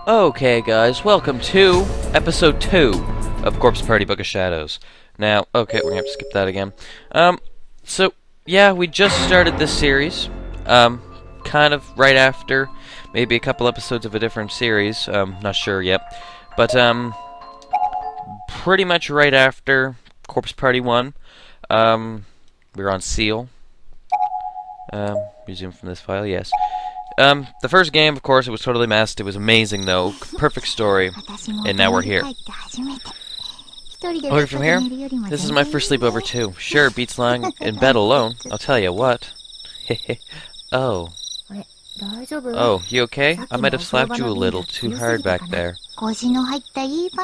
Okay, guys, welcome to episode 2 of Corpse Party Book of Shadows. Now, okay, we're gonna have to skip that again. So, yeah, we just started this series, kind of right after, maybe a couple episodes of a different series, not sure yet, but, pretty much right after Corpse Party 1, we were on Seal. Resume from this file, yes. The first game, of course, it was totally messed. It was amazing, though. Perfect story. And now we're here. Over from here? This is my first sleepover, too. Sure, beats lying in bed alone. I'll tell you what. Oh. Oh, you okay? I might have slapped you a little too hard back there.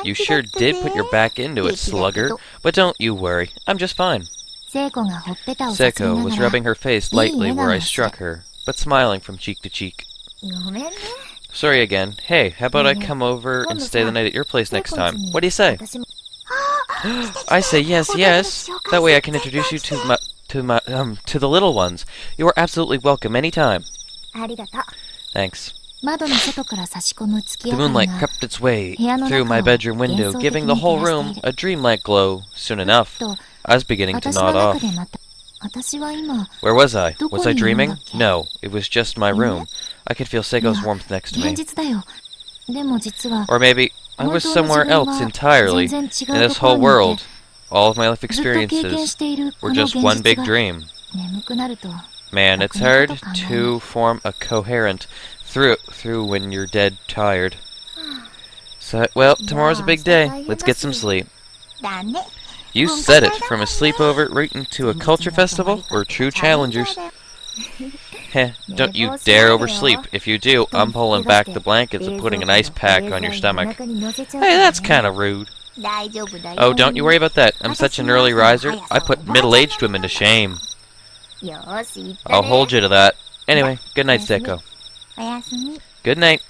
You sure did put your back into it, sluggard. But don't you worry. I'm just fine. Seiko was rubbing her face lightly where I struck her, but smiling from cheek to cheek. Sorry again. Hey, how about I come over and stay the night at your place next time? What do you say? I say yes, yes. That way I can introduce you to the little ones. You are absolutely welcome anytime. Thanks. The moonlight crept its way through my bedroom window, giving the whole room a dreamlike glow. Soon enough, I was beginning to nod off. Where was I? Was I dreaming? No, it was just my room. I could feel Seiko's warmth next to me. Or maybe I was somewhere else entirely, in this whole world. All of my life experiences were just one big dream. Man, it's hard to form a coherent through when you're dead tired. So, well, tomorrow's a big day. Let's get some sleep. You said it. From a sleepover right into a culture festival, we're true challengers. Heh, don't you dare oversleep. If you do, I'm pulling back the blankets and putting an ice pack on your stomach. Hey, that's kinda rude. Oh, don't you worry about that. I'm such an early riser, I put middle-aged women to shame. I'll hold you to that. Anyway, good night, Seiko. Good night.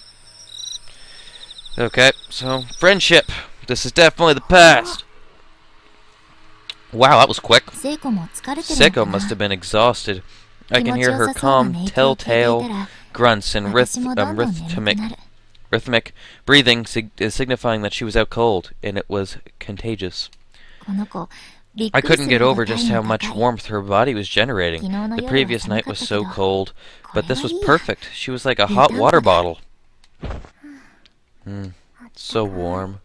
Okay, so, friendship. This is definitely the past. Wow, that was quick. Seiko must have been exhausted. I can hear her calm, telltale grunts and rhythmic breathing signifying that she was out cold, and it was contagious. I couldn't get over just how much warmth her body was generating. The previous night was so cold, but this was perfect. She was like a hot water bottle. So warm.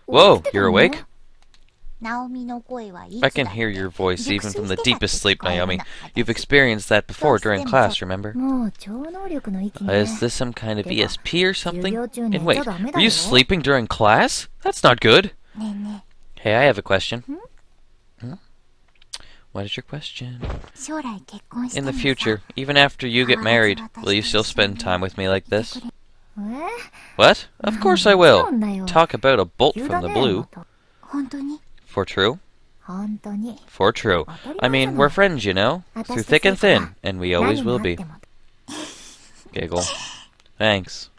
Whoa, you're awake? I can hear your voice even from the deepest sleep, Naomi. You've experienced that before during class, remember? Is this some kind of ESP or something? And wait, were you sleeping during class? That's not good. Hey, I have a question. What is your question? In the future, even after you get married, will you still spend time with me like this? What? Of course I will. Talk about a bolt from the blue. For true? For true. I mean, we're friends, you know? Through thick and thin, and we always will be. Giggle. Thanks.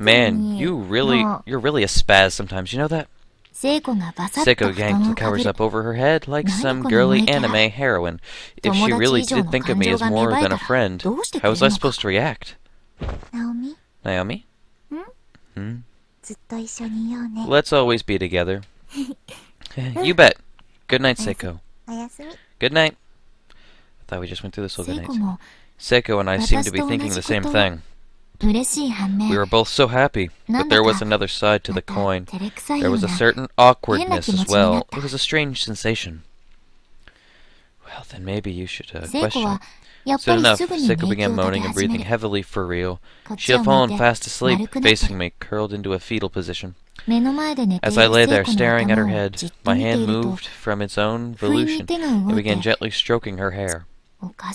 Man, you're really a spaz sometimes, you know that? Seiko yanked the covers up over her head like some girly anime heroine. If she really did think of me as more than a friend, how was I supposed to react? Naomi? Let's always be together. You bet. Good night, Seiko. Good night. I thought we just went through this whole good night. Seiko and I seem to be thinking the same thing. We were both so happy, but there was another side to the coin. There was a certain awkwardness as well. It was a strange sensation. Well, then maybe you should question. Soon enough, Seiko began moaning and breathing heavily for real. She had fallen fast asleep, facing me, curled into a fetal position. As I lay there staring at her head, my hand moved from its own volition and began gently stroking her hair.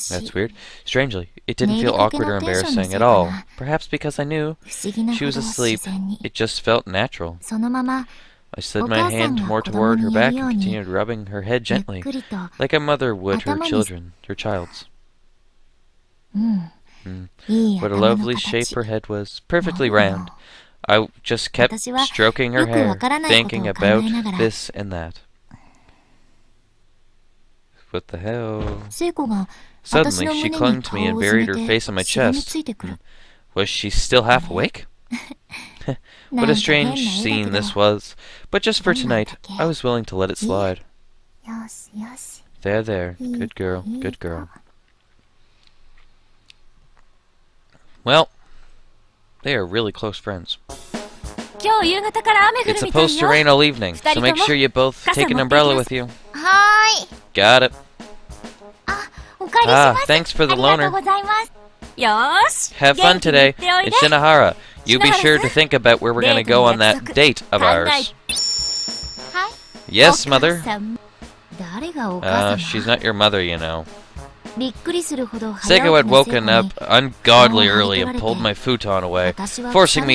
That's weird. Strangely, it didn't feel awkward or embarrassing at all. Perhaps because I knew she was asleep, it just felt natural. I slid my hand more toward her back and continued rubbing her head gently, like a mother would her child's. What a lovely shape her head was, perfectly round. I just kept stroking her hair, thinking about this and that. What the hell? Suddenly, she clung to me and buried her face on my chest. Was she still half awake? What a strange scene this was. But just for tonight, I was willing to let it slide. There, there. Good girl, good girl. Well, they are really close friends. It's supposed to rain all evening, so make sure you both take an umbrella with you. Got it. Ah, thanks for the loaner. Have fun today in Shinohara. You be sure to think about where we're gonna go on that date of ours. Yes, mother. She's not your mother, you know. Seiko had woken up ungodly early and pulled my futon away, forcing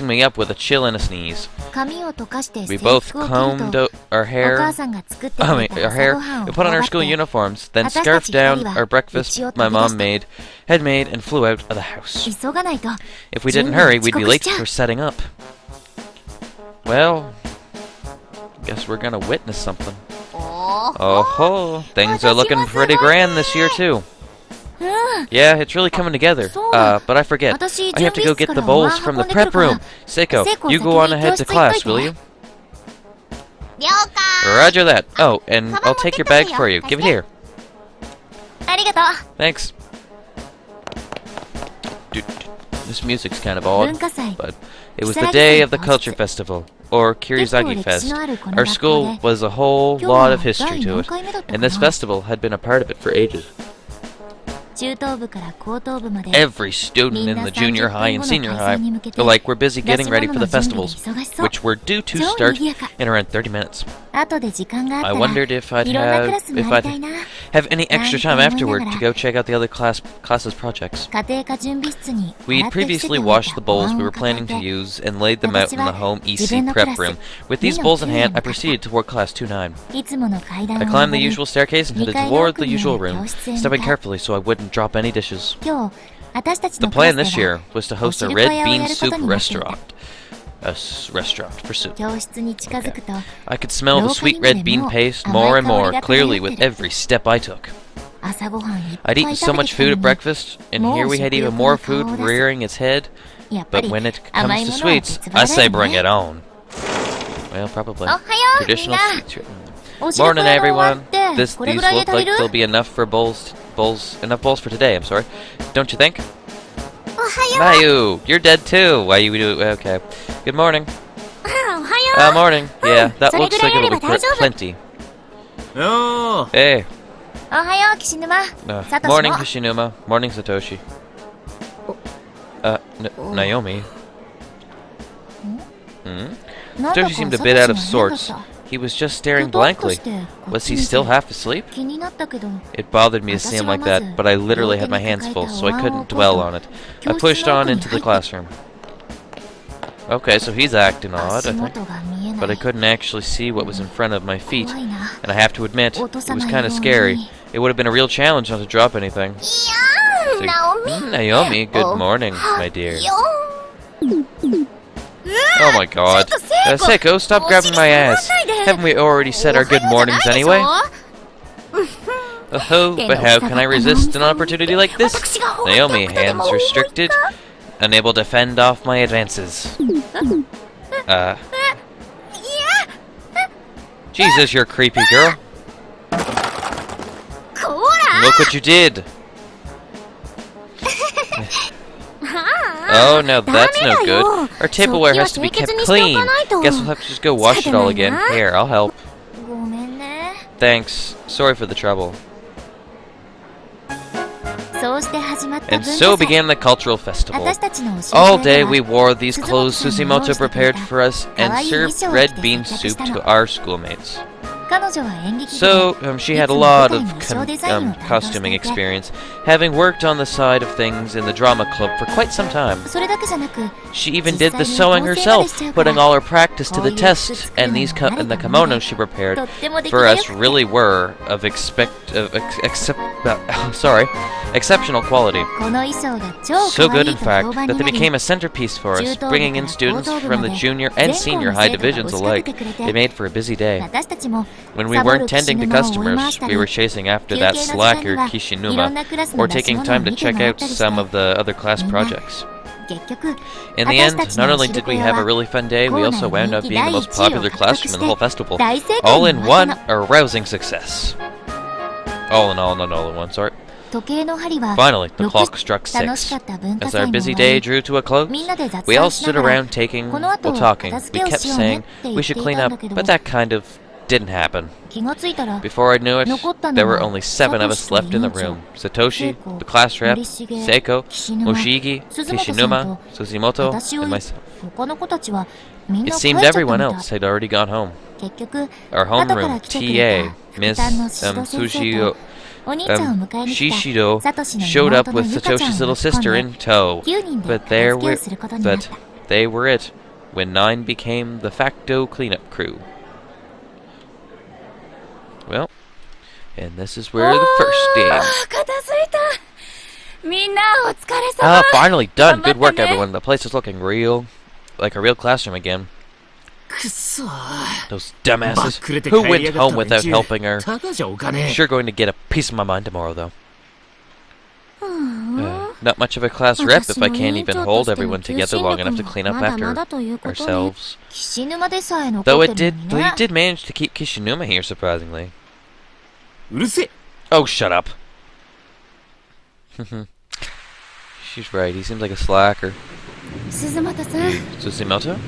me up with a chill and a sneeze. We both combed our hair. We put on our school uniforms, then scarfed down our breakfast my mom had made, and flew out of the house. If we didn't hurry, we'd be late for setting up. Well, guess we're gonna witness something. Oh ho! Things are looking pretty grand this year too. Yeah, it's really coming together. But I forget. I have to go get the bowls from the prep room. Seiko, you go on ahead to class, will you? Roger that. Oh, and I'll take your bags for you. Give it here. Thanks. Dude, this music's kind of odd, but it was the day of the culture festival, or Kirizagi Fest. Our school was a whole lot of history to it, and this festival had been a part of it for ages. Every student in the junior high and senior high were busy getting ready for the festivals, which were due to start in around 30 minutes. I wondered if I'd have any extra time afterward to go check out the other class's projects. We'd previously washed the bowls we were planning to use and laid them out in the home EC prep room. With these bowls in hand, I proceeded toward class 2-9. I climbed the usual staircase and headed toward the usual room, stepping carefully so I wouldn't drop any dishes. The plan this year was to host a red bean soup restaurant. A restaurant for soup. Okay. I could smell the sweet red bean paste more and more clearly with every step I took. I'd eaten so much food at breakfast, and here we had even more food rearing its head. But when it comes to sweets, I say bring it on. Well, probably. Traditional sweets. Morning, everyone. These look like there'll be enough for bowls for today, I'm sorry. Don't you think? Mayu, you're dead too. Why you do? Okay. Good morning. Morning. Yeah, that looks like it'll be plenty. No. Hey. Morning, Hishinuma. Morning, Satoshi. Naomi. Satoshi seemed a bit out of sorts. He was just staring blankly. Was he still half asleep? It bothered me to see him like that, but I literally had my hands full, so I couldn't dwell on it. I pushed on into the classroom. Okay, so he's acting odd, I think. But I couldn't actually see what was in front of my feet, and I have to admit, it was kind of scary. It would have been a real challenge not to drop anything. Naomi, good morning, my dear. Oh my god. Seiko, stop grabbing my ass. Haven't we already said our good mornings anyway? Oh, but how can I resist an opportunity like this? Naomi, hands restricted. Unable to fend off my advances. Jesus, you're creepy, girl. Look what you did. Oh, no, that's no good. Our tableware has to be kept clean. Guess we'll have to just go wash it all again. Here, I'll help. Thanks. Sorry for the trouble. And so began the cultural festival. All day we wore these clothes Susimoto prepared for us and served red bean soup to our schoolmates. So, she had a lot of costuming experience, having worked on the side of things in the drama club for quite some time. She even did the sewing herself, putting all her practice to the test, and the kimonos she prepared for us really were of exceptional quality. So good, in fact, that they became a centerpiece for us, bringing in students from the junior and senior high divisions alike. It made for a busy day. When we weren't tending to customers, we were chasing after that slacker Kishinuma, or taking time to check out some of the other class projects. In the end, not only did we have a really fun day, we also wound up being the most popular classroom in the whole festival. All in one, a rousing success. All in all, not all in one, sorry. Finally, the clock struck 6. As our busy day drew to a close, we all stood around talking. We kept saying we should clean up, but that kind of didn't happen. Before I knew it, there were only 7 of us left in the room. Satoshi, the class rep, Seiko, Moshigi, Kishinuma, Susimoto, and myself. It seemed everyone else had already gone home. Our homeroom TA, Miss Shishido, showed up with Satoshi's little sister in tow. But they were it when 9 became the facto cleanup crew. Well, and this is where the first day. Ah, finally done. Good work, everyone. The place is looking real, like a real classroom again. Those dumbasses. Who went home without helping her? Sure going to get a piece of my mind tomorrow, though. Not much of a class rep if I can't even hold everyone together long enough to clean up after ourselves. Though we did manage to keep Kishinuma here, surprisingly. Oh, shut up. She's right, he seems like a slacker. Susimoto?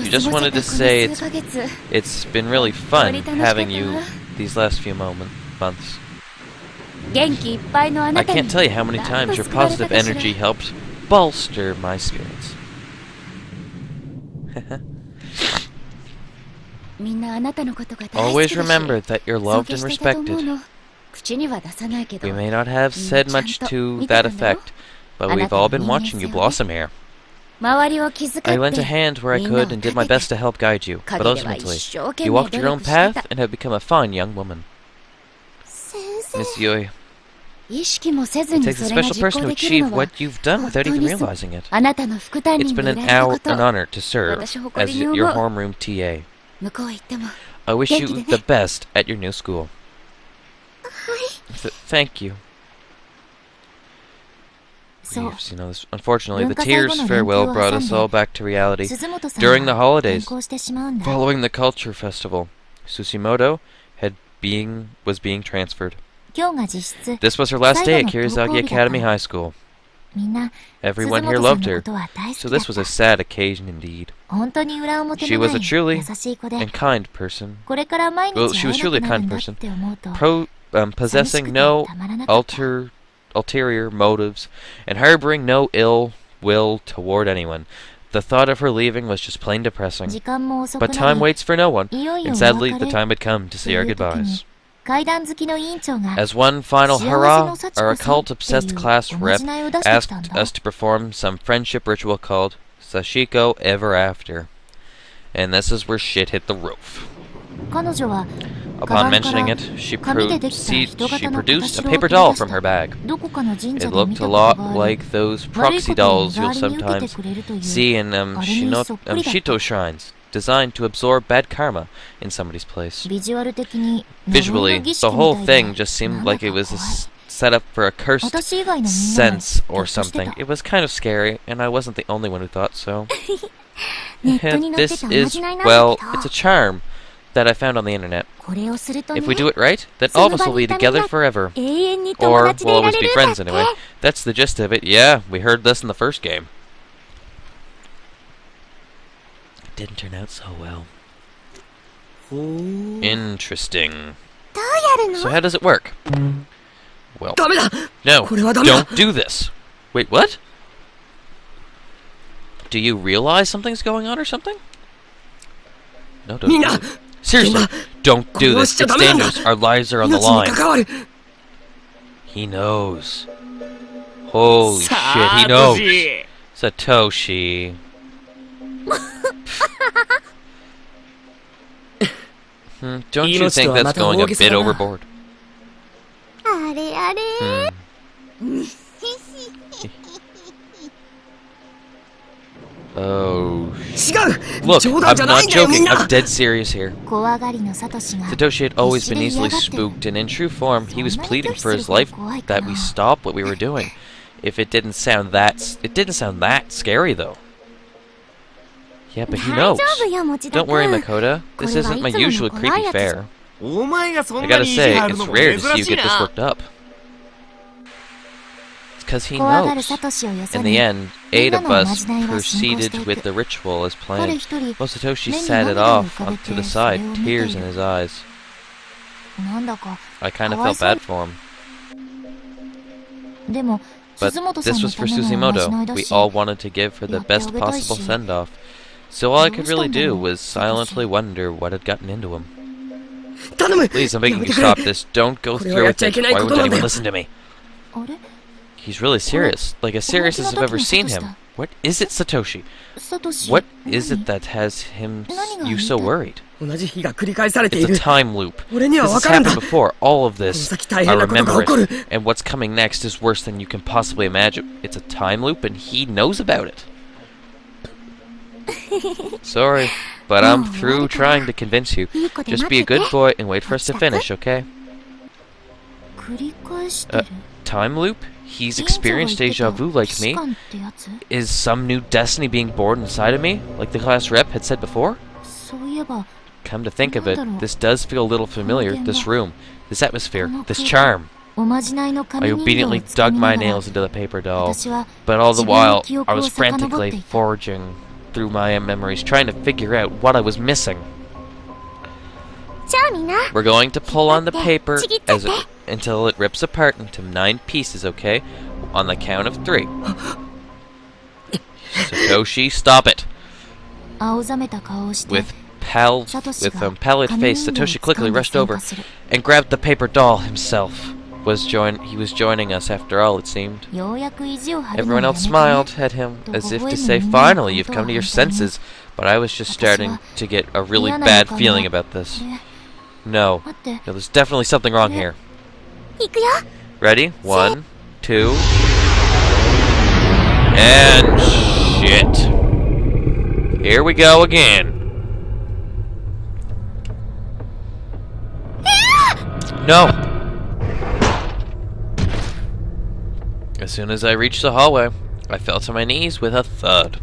You just wanted to say it's been really fun having you these last few months. I can't tell you how many times your positive energy helped bolster my spirits. Always remember that you're loved and respected. We may not have said much to that effect, but we've all been watching you blossom here. I lent a hand where I could and did my best to help guide you, but ultimately, you walked your own path and have become a fine young woman. Miss Yui, it takes a special person to achieve what you've done without even realizing it. It's been an honor to serve as your homeroom TA. I wish you the best at your new school. Thank you. Unfortunately, the tears' farewell brought us all back to reality. During the holidays, following the culture festival, Susimoto was being transferred. This was her last day at Kirizagi Academy High School. Everyone here loved her, so this was a sad occasion indeed. She was a truly and kind person. Well, she was truly a kind person, possessing no ulterior motives, and harboring no ill will toward anyone. The thought of her leaving was just plain depressing. But time waits for no one, and sadly the time had come to say our goodbyes. As one final hurrah, our occult-obsessed class rep asked us to perform some friendship ritual called Sashiko Ever After. And this is where shit hit the roof. Upon mentioning it, she produced a paper doll from her bag. It looked a lot like those proxy dolls you'll sometimes see in Shito shrines, designed to absorb bad karma in somebody's place. Visually, the whole thing just seemed like it was set up for a cursed sense or something. It was kind of scary, and I wasn't the only one who thought so. This is, well, it's a charm that I found on the internet. If we do it right, then all of us will be together forever. Or we'll always be friends anyway. That's the gist of it. Yeah, we heard this in the first game. It didn't turn out so well. Interesting. So how does it work? Well, no, don't do this. Wait, what? Do you realize something's going on or something? No, don't do it. Seriously, don't do this. It's dangerous. Our lives are on the line. He knows. Holy shit, he knows. Satoshi. Don't you think that's going a bit overboard? Oh. 違う Look, 冗談 I'm じゃない not んだよみ joking. んな I'm dead serious here. 怖がりのサトシが Satoshi had always been 必死で easily 嫌がってる spooked, and in true form, he was そんな pleading 拒否 for す his るほど life 怖いか that な we stop what we were doing. If it didn't sound that scary though. Yeah, but he knows. 大丈夫よ持田 Don't worry, 君 Makoto. This これは isn't my いつもの usual 怖い creepy やつじゃ fare. お前がそ I んな gotta に意地 say, 張る it's のも rare to 珍 see you しい get this な。 worked up. It's because he 怖がる knows. サトシをよそ In the に end, みん eight な of のお us まじないは進行して proceeded い with く the ritual as 彼 planned. 一人 Well, Satoshi 目に sat it 涙を off 浮かべ onto て the それ side, を見てい tears る in his eyes. なんだか I kind of かわい felt そう bad for him. でも But 鈴本さん this の was た for めのおまじない Susimoto. だ We し all wanted to give her the やってあ best げたいし possible send-off. So all I could really どうしたんだろ do う was silently wonder what had gotten into him. 頼む Please, I'm や begging め you てくれ stop this. Don't go これは through やっ with ちゃい it. けない Why こと won't なんだ anyone よ listen to me? あれ He's really serious. Like as serious as I've ever seen 本気の時の him. サトシだ What is it, Satoshi? サトシ What is 何 it that has him 何が you 言い so たい worried? 同じ日が繰り返されて It's い a る time loop. 俺には This 分 has かるんだ happened before. All of この this. 先大 I 変なことが remember 起こる it. And what's coming next is worse than you can possibly imagine. It's a time loop and he knows about it. Sorry, but I'm through trying to convince you. いい子で Just 待 be っ a てて good boy and wait for us to finish, okay? 繰り返してる Time loop? He's 店長が言 experienced ってた deja vu like 騎士 me. 官ってやつ Is some new destiny being born inside of me? Like the class rep had said before? そういえば Come to think of it, this does feel a little familiar. This room, this atmosphere, this この charm. おまじないの I 紙人形 obediently をつか dug み my ながら nails into the paper doll, 私は but all the 自分の while 記 I 憶を was 遡って frantically いた forging through my memories, trying to figure out what I was missing. じゃあみんな We're going to pull on the paper ちぎって as it, until it rips apart into 9 pieces, okay? On the count of 3. Satoshi, stop it! 青ざめた顔をして With サトシ with が pallid 紙 face, 人形を Satoshi 掴 quickly んで rushed 参 over 加する and grabbed the paper doll himself. He was joining us after all, it seemed. ようやく意地を張るのを Everyone や else めたね smiled at him as if to say, finally, you've come to your senses. But I was just starting to get a really bad feeling about this. で No, 待って no, there's definitely something wrong here. 行くよ Ready? 1, 2, and shit. Here we go again. No! As soon as I reached the hallway, I fell to my knees with a thud.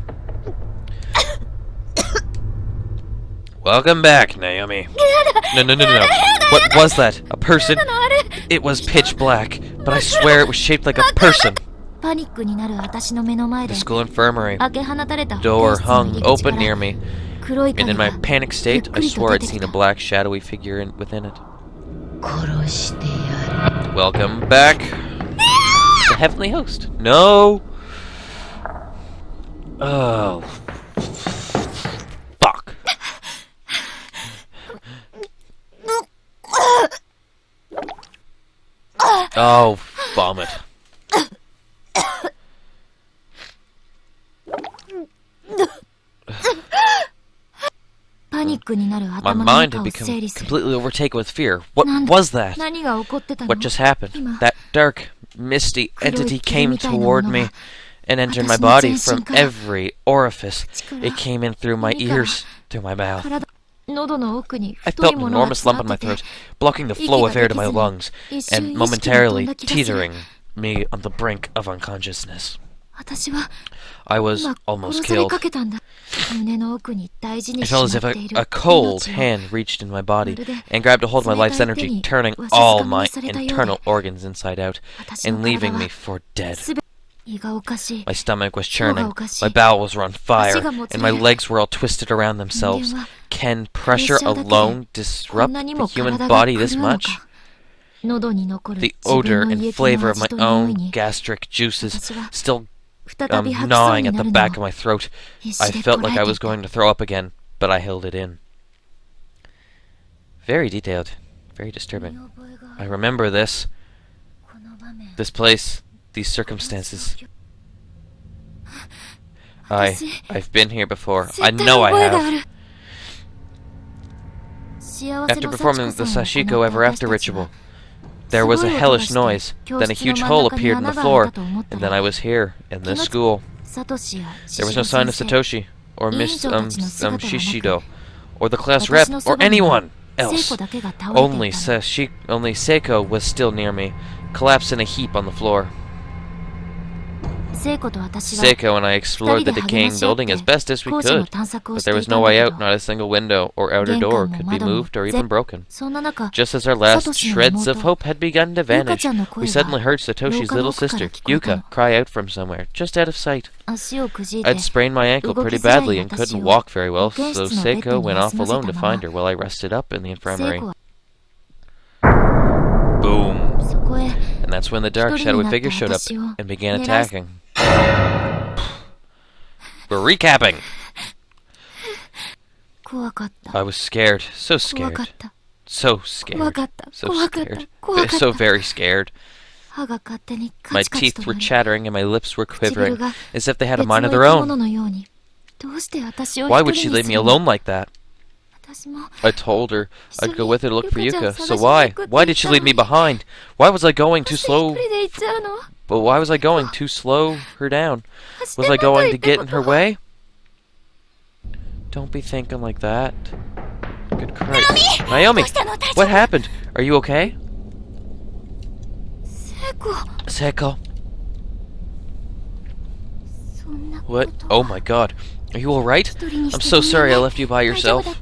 Welcome back, Naomi. No. What was that? A person? It was pitch black, but I swear it was shaped like a person. パニックになる私の目の前で The school infirmary. 開け放たれた保 Door 健室の hung 入り口か open near ら me, 黒い and 影 in my が panic state, I ゆっくりと swore 出 I'd てき seen た a black, shadowy figure within it. 殺してやる Welcome back, the heavenly host. No. Oh. Fuck. Oh, vomit. パニックになる My 頭の mind 中 had を become 整理する completely overtaken with fear. What なんだ was that? 何が起こってたの What just happened? 今 That dark, misty 黒い entity 霧 came みたいな toward もの me が and entered my 私の body 全 from 身から every orifice. 口から It came in through my 耳から ears, through my mouth. 体喉の奥に I 太い felt an ものが enormous 詰 lump ま in って my て throat, blocking the 息 flow が of で air き to my ずに lungs 一瞬 and 意識が飛ん momentarily だ気がする teetering me on the brink of unconsciousness. 私は I was 今 almost 殺され killed. かけたんだ胸の奥に大事に I し felt ま as っ if ている a cold 命を hand reached in my body まるで and grabbed a hold of my 冷 life's たい手 energy, に turning わしづか all み my にされたようで internal organs inside out 私の and leaving 体 me は for dead. すべ胃がおかしい My stomach was 腸が churning, おかしい my bowels were on fire, 足がもつれ and my legs were all twisted around 人 themselves. 間は Can プレッシャ pressure ーだけで alone こん disrupt なに the も human 体が body 狂 this うの much? か喉に残る The 自 odor 分の and 胃液の flavor of 味 my と匂い own に gastric juices 私は still 再び吐きそう gnawing に at な the る back の of を my throat. 必 I 死で felt こ like ら I え was てい going た to throw up again, but I held it in. Very detailed, very 見 disturbing. 覚えがあ I る remember this, この場面 this place, these circumstances. I've been here before. I 絶対 know I 覚えがあ have. る幸せ After の performing 幸 the 子さんを Sashiko 行 ever った after 私たち ritual, は there was a すごい音が hellish して noise, 教 then a 室の huge 真ん hole 中に appeared in the 穴が開い floor, たと思った and then ら I was here, in this 気がつ school. There was no sign of Satoshi, or Miss Shishido, or the class rep, or anyone else. Only Seiko was still near me, collapsed in a heap on the floor. Seiko and I explored the decaying building as best as we could, but there was no way out, not a single window or outer door could be moved or even broken. Just as our last shreds of hope had begun to vanish, we suddenly heard Satoshi's little sister, Yuka, cry out from somewhere, just out of sight. I'd sprained my ankle pretty badly and couldn't walk very well, so Seiko went off alone to find her while I rested up in the infirmary. Boom! And that's when the dark, shadowy figure showed up and began attacking. We're recapping! I was scared. So scared. So scared. So scared. So very scared. My teeth were chattering and my lips were quivering, as if they had a mind of their own. Why would she leave me alone like that? I told her I'd go with her to look for Yuka, so why? Why did she leave me behind? Why was I going too slow? But why was I going to slow her down? Was I going to get in her way? Don't be thinking like that. Good Christ. Naomi! What happened? Are you okay? Seiko. What? Oh my god. Are you alright? I'm so sorry I left you by yourself.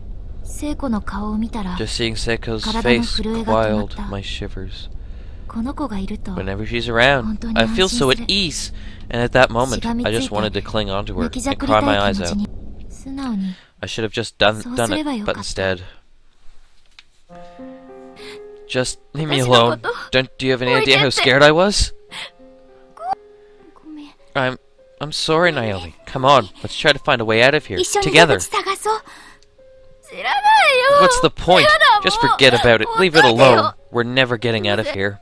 Just seeing Seiko's face quelled my shivers. Whenever she's around, I feel so at ease, and at that moment, I just wanted to cling onto her and cry my eyes out. I should have just done it, but instead... Just leave me alone. Do you have any idea how scared I was? I'm I'm sorry, Naomi. Come on, let's try to find a way out of here. Together. What's the point? Just forget about it. Leave it alone. We're never getting out of here.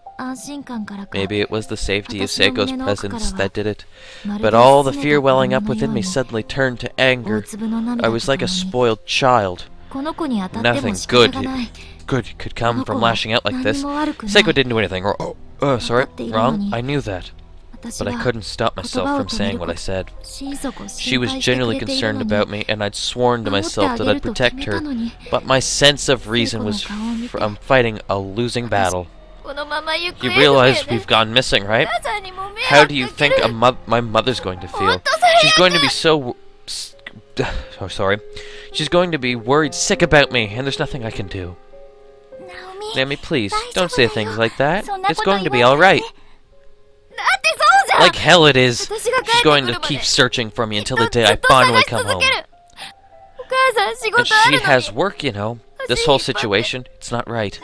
Maybe it was the safety of Seiko's presence that did it. But all the fear welling up within me suddenly turned to anger. I was like a spoiled child. Nothing good could come from lashing out like this. Seiko didn't do anything wrong. Wrong? I knew that. But I couldn't stop myself from saying what I said. She was genuinely concerned about me, and I'd sworn to myself that I'd protect her. But my sense of reason was from fighting a losing battle. You realize we've gone missing, right? How do you think my mother's going to feel? She's going to be so... Oh, sorry. She's going to be worried sick about me, and there's nothing I can do. Naomi, please, don't say things like that. It's going to be alright. Like hell it is. She's going to keep searching for me until the day I finally come home. And she has work, you know. This whole situation, it's not right.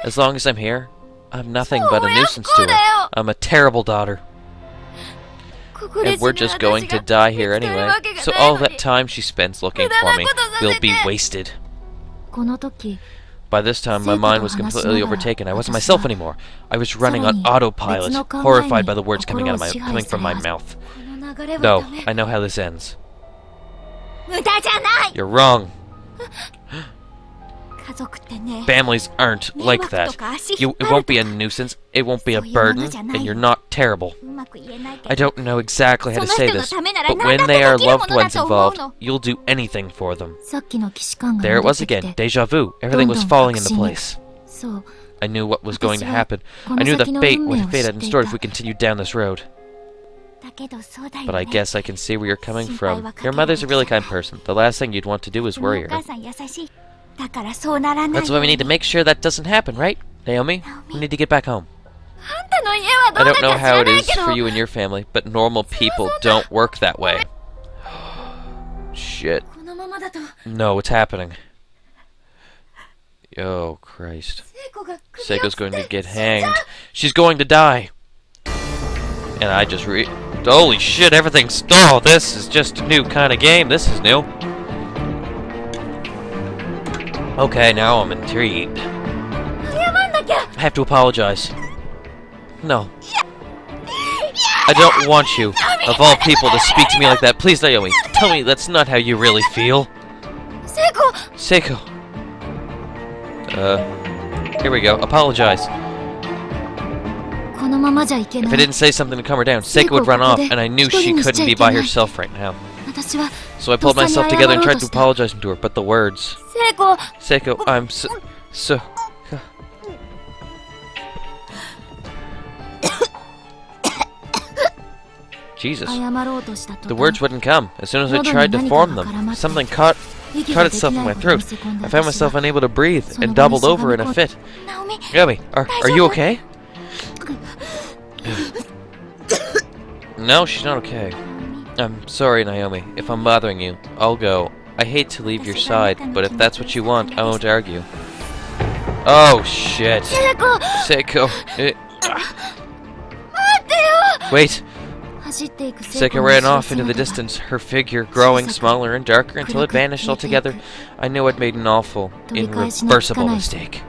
As long as I'm here, I'm nothing but a nuisance to her. I'm a terrible daughter. And we're just going to die here anyway. So all that time she spends looking for me will be wasted. By this time, my mind was completely overtaken. I wasn't myself anymore. I was running on autopilot, horrified by the words coming from my mouth. No, I know how this ends. You're wrong. Families aren't like that. It won't be a nuisance, it won't be a burden, and you're not terrible. I don't know exactly how to say this, but when they are loved ones involved, you'll do anything for them. There it was again, deja vu. Everything was falling into place. I knew what was going to happen. I knew what fate had in store if we continued down this road. But I guess I can see where you're coming from. Your mother's a really kind person. The last thing you'd want to do is worry her. That's why we need to make sure that doesn't happen, right? Naomi, we need to get back home. I don't know how it is for you and your family, but normal people don't work that way. Shit. No, it's happening. Oh, Christ. Seiko's going to get hanged. She's going to die. And I just holy shit, everything's... Oh, this is just a new kind of game. This is new. Okay, now I'm intrigued. I have to apologize. No. I don't want you, of all people, to speak to me like that. Please, Naomi, tell me that's not how you really feel. Seiko. Here we go. Apologize. のままじゃいけ If な I い didn't say something to calm her down, Seiko would run off, and I knew she couldn't be by herself right now. 私は So I pulled myself together and tried to apologize to her, but the words... 聖子 Seiko, I'm so... Jesus. 謝ろうとしたと The words wouldn't come. As soon as I tried to form them, something caught itself in my throat. I found myself unable to breathe and doubled over in a fit. ナオミ Naomi, are you okay? No, she's not okay. I'm sorry, Naomi. If I'm bothering you, I'll go. I hate to leave your side, but if that's what you want, I won't argue. Oh, shit. 聖子 Seiko. Wait. 走っていく聖 Seiko 子の ran 後ろ off into the 姿が distance, her figure growing smaller and darker until it vanished altogether. I knew I'd made an awful, irreversible mistake.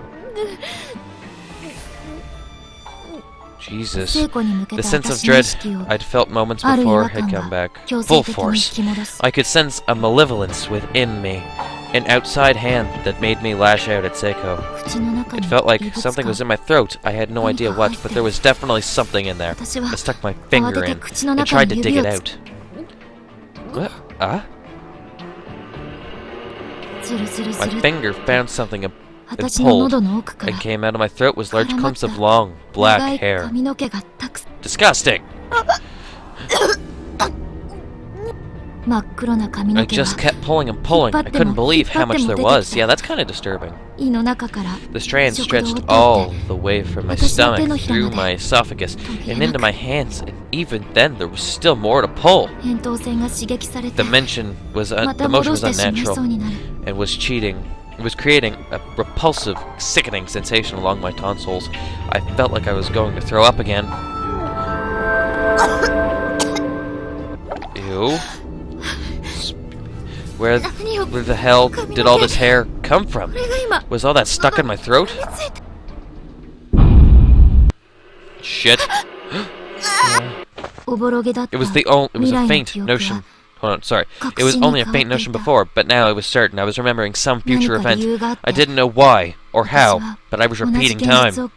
Jesus. 聖子に向け The た sense of 私の dread 意識を I'd felt moments ある違 before 和 had 感 come が back, 強 full 制的に force. 引き戻す I could sense a malevolence within me, an outside hand that made me lash out at Seiko. 口の中 It に felt like 異物 something が was in my throat. I had no idea what, but there was definitely something in there. 私は I stuck my 慌 finger てて in 口の and 中 tried に to dig 指 it を out. What? Ah? ズルズルズ My ル finger found something and 私の pulled. 喉の奥から And came out of my throat was large clumps of long, 長 black い hair. 髪の毛がたくさん Disgusting! 真っ黒な髪 I の毛が just kept pulling and pulling. I couldn't believe how much there was. Yeah, that's kind of disturbing. 胃の中から The strand 食道を stretched 通って all the way from my 私の手 stomach のひら through まで my esophagus 途切 and れな into く my hands, and even then there was still more to pull. 扁桃腺が刺激されて The motion was ま the た motion 戻 was してしまい unnatural そうになる and was cheating. It was creating a repulsive, sickening sensation along my tonsils. I felt like I was going to throw up again. Ew. Where 何を where the hell did all this hair come from? これが今 Was all that stuck in my throat? ついて Shit. おぼろげだった It was it was a 未来の faint 記憶は notion. Hold on, sorry. 確 It was 信に only a 変わって faint い notion た before, but now I was certain I was remembering some 何 future か理 event. 由があって I didn't know why or 私 how, は but I was 同じ repeating 現 time. 実を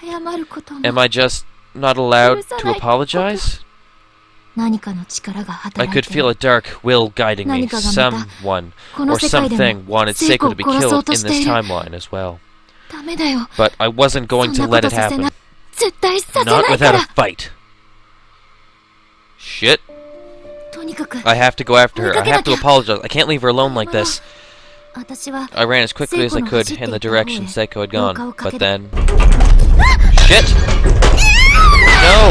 謝ることも Am I just not allowed to apologize? 何かの力が I 働 could いて feel a dark will guiding me. 何かがまた Someone この or 世界で something も wanted 聖子 Seiko を to be 殺そう killed と in して this いる timeline as well. ダメだよ But I wasn't そ going ん to なこ let と it させな happen. 絶対させな Not いか without ら a fight. Shit. とにかく I have to go after her. I have to 追いかけなきゃ apologize. I can't leave her alone like this. 私は I ran as quickly as I could in the direction Seiko had gone, but then... Shit! No!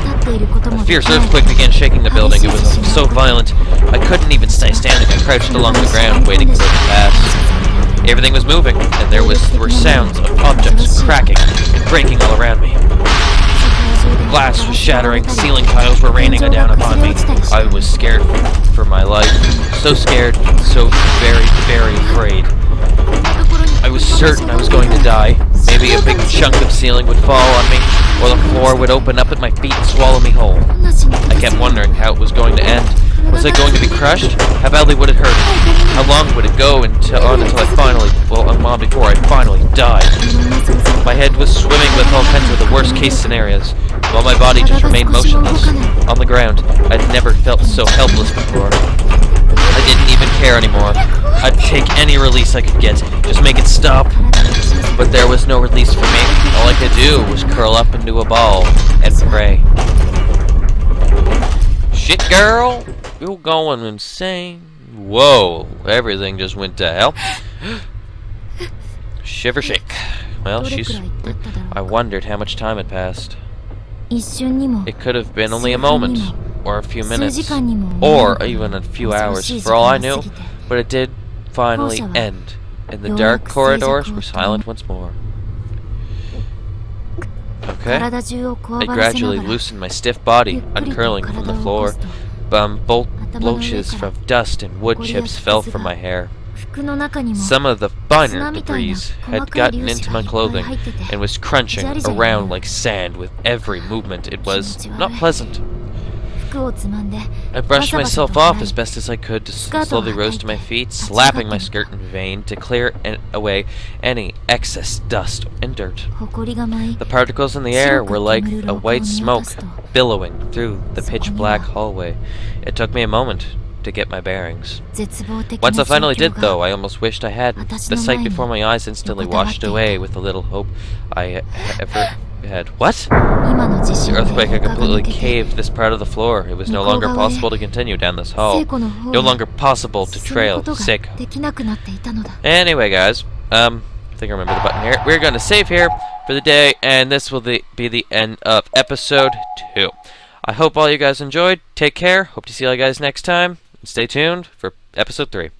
立っていること A もで fierce きない earthquake began shaking the building. It was so violent. I couldn't even stay standing. I crouched along the ground, waiting for it to pass. Everything was moving, and there were sounds of objects cracking and breaking all around me. Glass was shattering, ceiling tiles were raining down upon me. I was scared for my life. So scared, so very, very afraid. I was certain I was going to die. Maybe a big chunk of ceiling would fall on me, or the floor would open up at my feet and swallow me whole. I kept wondering how it was going to end. Was I going to be crushed? How badly would it hurt? How long would it go until I finally, before I finally died? My head was swimming with all kinds of the worst case scenarios, while my body just remained motionless, on the ground. I'd never felt so helpless before. I didn't even care anymore. I'd take any release I could get, just make it stop. But there was no release for me. All I could do was curl up into a ball and pray. Shit, girl! You're going insane. Whoa, everything just went to hell. Shiver shake. Well, I wondered how much time had passed. 一瞬にも It could have been only a moment, or a few 数 minutes, 時間にも or even a few hours, 恐ろしい時 for all 間 I が knew. 過ぎて But it did finally 校舎は end, and the よう dark やく静 corridors 寂を were silent once more. Okay. 体中をこわ I ばらせな gradually がら loosened my stiff ゆ body, っくりと uncurling from 体 the を floor. 起こすと Blotches from dust and wood chips fell from my hair. 服の中にも Some of the 砂 finer みたいな debris 細 had かい gotten 粒子 into が my いっぱい clothing 入ってて and was crunching ジャリジャリ around like sand with every movement. It was not pleasant. 服をつまんで I brushed わざわざ myself と off 払い as best as I could, to スカートを slowly 履い rose て to my feet, 立ち上がって slapping my skirt in vain to clear away any excess dust and dirt. 埃が舞い The particles in the air were like a white smoke billowing through the pitch black hallway. It took me a moment to get my bearings. 絶望的 Once な I finally 状 did, 況 though, が I almost wished I hadn't. The sight before my eyes instantly washed away with the little hope I ever had. What? 今の地 The 震で earthquake had 床が completely 抜けて caved this part of the floor. It was no longer possible to continue down this hall. 聖子の方 No へ longer possible to 進む trail ことが Seiko. できなくなっていたのだ Anyway, guys, I think I remember the button here. We're going to save here for the day, and this will be the end of episode 2. I hope all you guys enjoyed. Take care. Hope to see you guys next time. And stay tuned for episode 3.